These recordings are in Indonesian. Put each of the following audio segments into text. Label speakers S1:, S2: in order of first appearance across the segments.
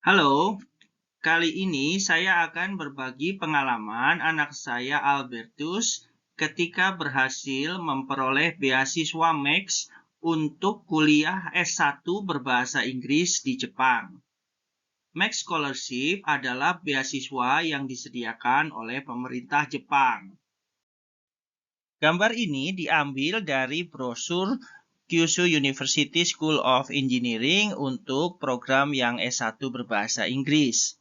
S1: Halo, kali ini saya akan berbagi pengalaman anak saya Albertus ketika berhasil memperoleh beasiswa Max untuk kuliah S1 berbahasa Inggris di Jepang. Max Scholarship adalah beasiswa yang disediakan oleh pemerintah Jepang. Gambar ini diambil dari brosur Kyushu University School of Engineering untuk program yang S1 berbahasa Inggris.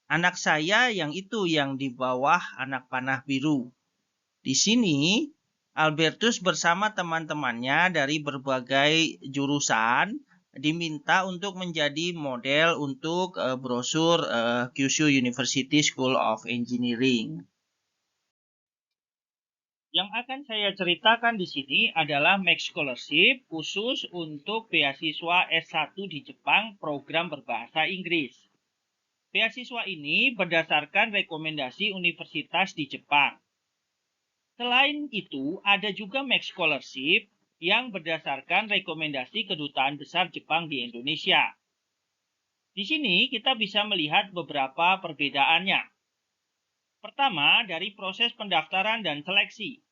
S1: Anak saya yang di bawah anak panah biru. Di sini, Albertus bersama teman-temannya dari berbagai jurusan diminta untuk menjadi model untuk brosur Kyushu University School of Engineering. Yang akan saya ceritakan di sini adalah Max Scholarship khusus untuk beasiswa S1 di Jepang program berbahasa Inggris. Beasiswa ini berdasarkan rekomendasi universitas di Jepang. Selain itu, ada juga Max Scholarship yang berdasarkan rekomendasi Kedutaan Besar Jepang di Indonesia. Di sini kita bisa melihat beberapa perbedaannya. Pertama, dari proses pendaftaran dan seleksi.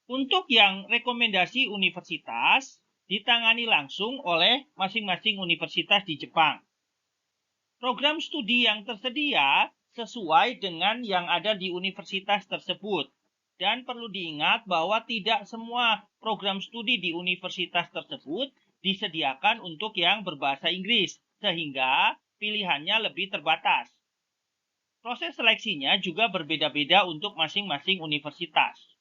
S1: Untuk yang rekomendasi universitas, ditangani langsung oleh masing-masing universitas di Jepang. Program studi yang tersedia sesuai dengan yang ada di universitas tersebut. Dan perlu diingat bahwa tidak semua program studi di universitas tersebut disediakan untuk yang berbahasa Inggris, sehingga pilihannya lebih terbatas. Proses seleksinya juga berbeda-beda untuk masing-masing universitas.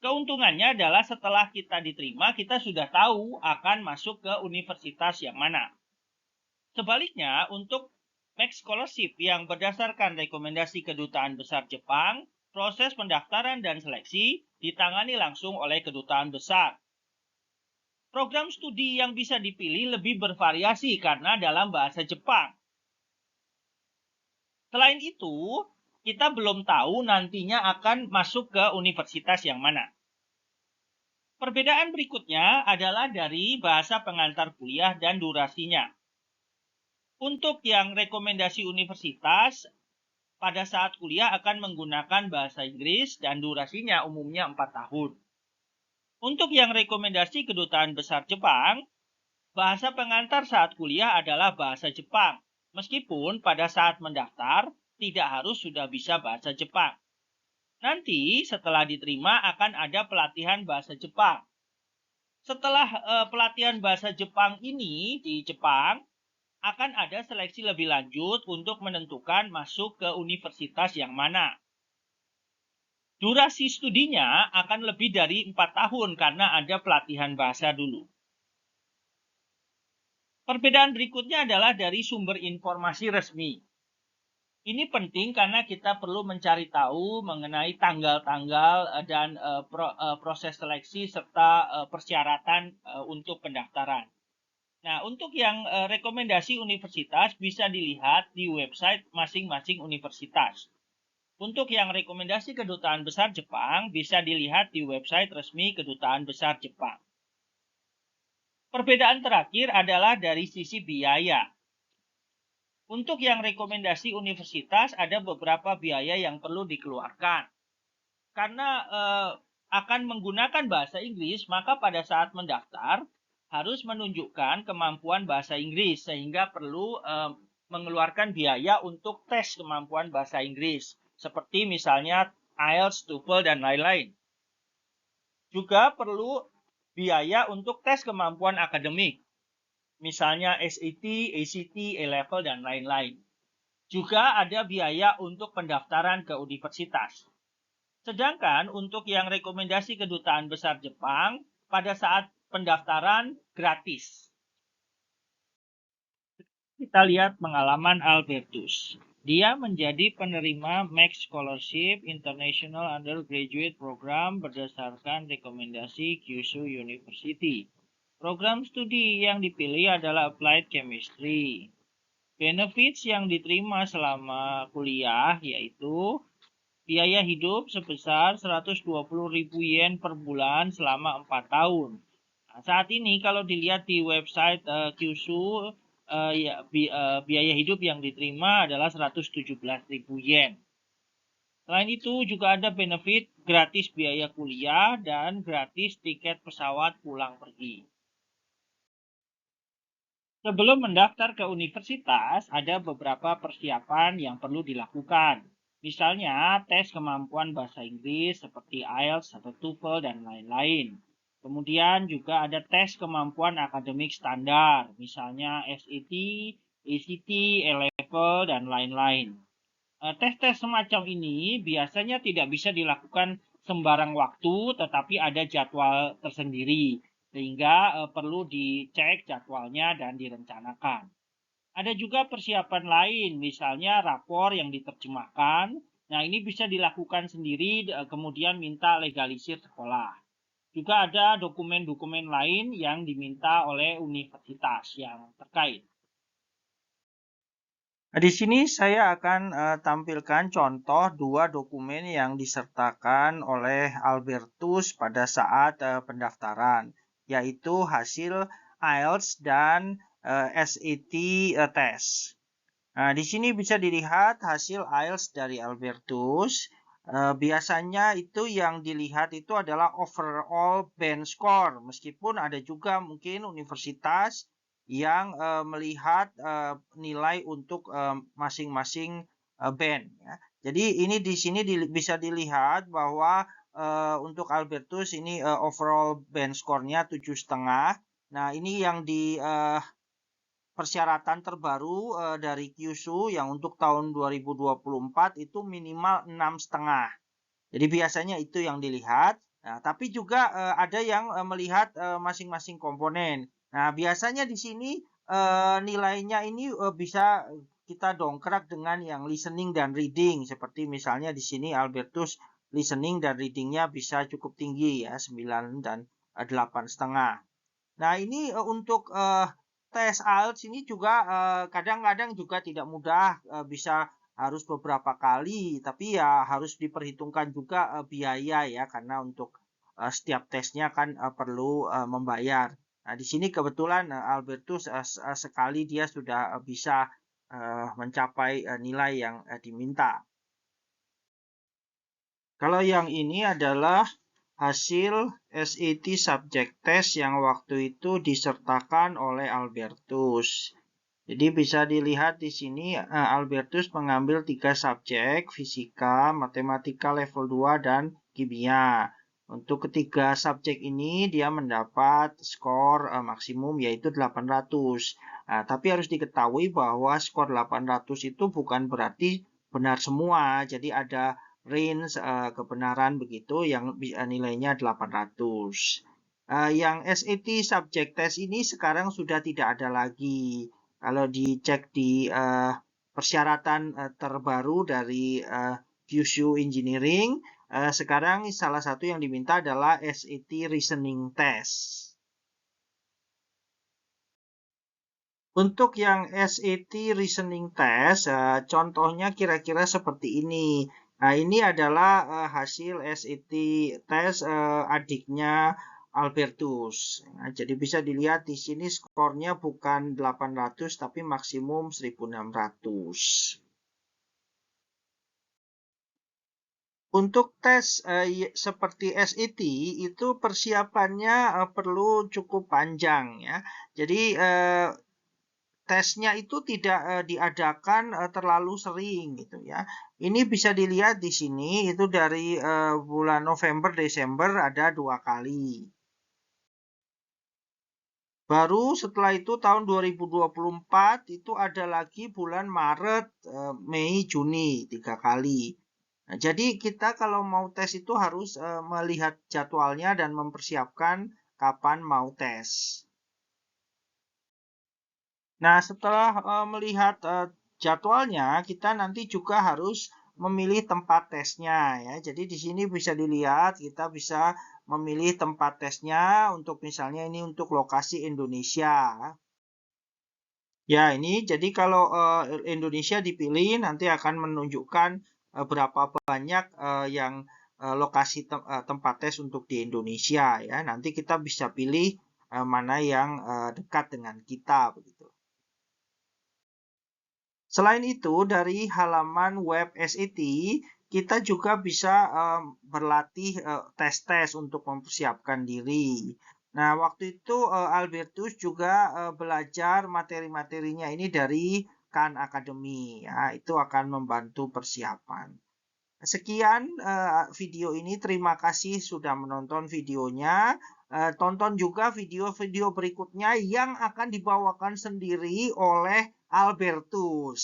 S1: Keuntungannya adalah setelah kita diterima, kita sudah tahu akan masuk ke universitas yang mana. Sebaliknya, untuk Max Scholarship yang berdasarkan rekomendasi Kedutaan Besar Jepang, proses pendaftaran dan seleksi ditangani langsung oleh Kedutaan Besar. Program studi yang bisa dipilih lebih bervariasi karena dalam bahasa Jepang. Selain itu, kita belum tahu nantinya akan masuk ke universitas yang mana. Perbedaan berikutnya adalah dari bahasa pengantar kuliah dan durasinya. Untuk yang rekomendasi universitas, pada saat kuliah akan menggunakan bahasa Inggris dan durasinya umumnya 4 tahun. Untuk yang rekomendasi Kedutaan Besar Jepang, bahasa pengantar saat kuliah adalah bahasa Jepang, meskipun pada saat mendaftar tidak harus sudah bisa bahasa Jepang. Nanti setelah diterima akan ada pelatihan bahasa Jepang. Setelah pelatihan bahasa Jepang ini di Jepang, akan ada seleksi lebih lanjut untuk menentukan masuk ke universitas yang mana. Durasi studinya akan lebih dari 4 tahun karena ada pelatihan bahasa dulu. Perbedaan berikutnya adalah dari sumber informasi resmi. Ini penting karena kita perlu mencari tahu mengenai tanggal-tanggal dan proses seleksi serta persyaratan untuk pendaftaran. Nah, untuk yang rekomendasi universitas bisa dilihat di website masing-masing universitas. Untuk yang rekomendasi Kedutaan Besar Jepang bisa dilihat di website resmi Kedutaan Besar Jepang. Perbedaan terakhir adalah dari sisi biaya. Untuk yang rekomendasi universitas ada beberapa biaya yang perlu dikeluarkan. Karena akan menggunakan bahasa Inggris, maka pada saat mendaftar harus menunjukkan kemampuan bahasa Inggris sehingga perlu mengeluarkan biaya untuk tes kemampuan bahasa Inggris seperti misalnya IELTS, TOEFL dan lain-lain. Juga perlu biaya untuk tes kemampuan akademik, misalnya SAT, ACT, A-Level dan lain-lain. Juga ada biaya untuk pendaftaran ke universitas. Sedangkan untuk yang rekomendasi Kedutaan Besar Jepang, pada saat pendaftaran gratis. Kita lihat pengalaman Albertus. Dia menjadi penerima Max Scholarship International Undergraduate Program berdasarkan rekomendasi Kyushu University. Program studi yang dipilih adalah Applied Chemistry. Benefits yang diterima selama kuliah yaitu biaya hidup sebesar 120.000 yen per bulan selama 4 tahun. Nah, saat ini kalau dilihat di website Kyushu, biaya hidup yang diterima adalah 117.000 yen. Selain itu juga ada benefit gratis biaya kuliah dan gratis tiket pesawat pulang pergi. Sebelum mendaftar ke universitas, ada beberapa persiapan yang perlu dilakukan. Misalnya, tes kemampuan bahasa Inggris seperti IELTS atau TOEFL dan lain-lain. Kemudian juga ada tes kemampuan akademik standar, misalnya SAT, ACT, A-Level, dan lain-lain. Tes-tes semacam ini biasanya tidak bisa dilakukan sembarang waktu, tetapi ada jadwal tersendiri, sehingga perlu dicek jadwalnya dan direncanakan. Ada juga persiapan lain, misalnya rapor yang diterjemahkan. Nah, ini bisa dilakukan sendiri, kemudian minta legalisir sekolah. Juga ada dokumen-dokumen lain yang diminta oleh universitas yang terkait. Di sini saya akan tampilkan contoh dua dokumen yang disertakan oleh Albertus pada saat pendaftaran, yaitu hasil IELTS dan SAT test. Nah, di sini bisa dilihat hasil IELTS dari Albertus. Biasanya itu yang dilihat itu adalah overall band score, meskipun ada juga mungkin universitas yang melihat nilai untuk masing-masing band. Ya. Jadi ini di sini bisa dilihat bahwa untuk Albertus ini overall band score-nya 7,5. Nah, ini yang di persyaratan terbaru dari Kyushu yang untuk tahun 2024 itu minimal 6,5. Jadi biasanya itu yang dilihat. Nah, tapi juga ada yang melihat masing-masing komponen. Nah, biasanya di sini nilainya ini bisa kita dongkrak dengan yang listening dan reading. Seperti misalnya di sini Albertus listening dan readingnya bisa cukup tinggi ya, 9 dan 8,5. Nah, ini untuk tes IELTS ini juga kadang-kadang juga tidak mudah, bisa harus beberapa kali, tapi ya harus diperhitungkan juga biaya ya, karena untuk setiap tesnya kan perlu membayar. Nah, di sini kebetulan Albertus sekali dia sudah bisa mencapai nilai yang diminta. Kalau yang ini adalah hasil SAT subject test yang waktu itu disertakan oleh Albertus. Jadi bisa dilihat di sini Albertus mengambil 3 subjek, fisika, matematika level 2, dan kimia. Untuk ketiga subjek ini dia mendapat skor maksimum yaitu 800. Nah, tapi harus diketahui bahwa skor 800 itu bukan berarti benar semua. Jadi ada range kebenaran begitu yang nilainya 800. Yang SAT subject test ini sekarang sudah tidak ada lagi. Kalau dicek di persyaratan terbaru dari Kyushu Engineering, sekarang salah satu yang diminta adalah SAT Reasoning Test. Untuk yang SAT Reasoning Test, contohnya kira-kira seperti ini. Nah, ini adalah hasil SAT Test adiknya Albertus. Nah, jadi bisa dilihat di sini skornya bukan 800 tapi maksimum 1600. Untuk tes seperti SAT itu persiapannya perlu cukup panjang ya. Jadi tesnya itu tidak diadakan terlalu sering gitu ya. Ini bisa dilihat di sini itu dari bulan November Desember ada 2 kali. Baru setelah itu tahun 2024 itu ada lagi bulan Maret, Mei, Juni 3 kali. Nah, jadi kita kalau mau tes itu harus melihat jadwalnya dan mempersiapkan kapan mau tes. Nah, setelah melihat jadwalnya, kita nanti juga harus memilih tempat tesnya ya. Jadi di sini bisa dilihat kita bisa memilih tempat tesnya untuk misalnya ini untuk lokasi Indonesia. Ya, ini jadi kalau Indonesia dipilih nanti akan menunjukkan berapa banyak yang lokasi tempat tes untuk di Indonesia ya. Nanti kita bisa pilih mana yang dekat dengan kita begitu.
S2: Selain itu, dari halaman web SAT, kita juga bisa berlatih tes-tes untuk mempersiapkan diri. Nah, waktu itu Albertus juga belajar materi-materinya ini dari Khan Academy. Ya, itu akan membantu persiapan. Sekian video ini. Terima kasih sudah menonton videonya. Tonton juga video-video berikutnya yang akan dibawakan sendiri oleh Albertus.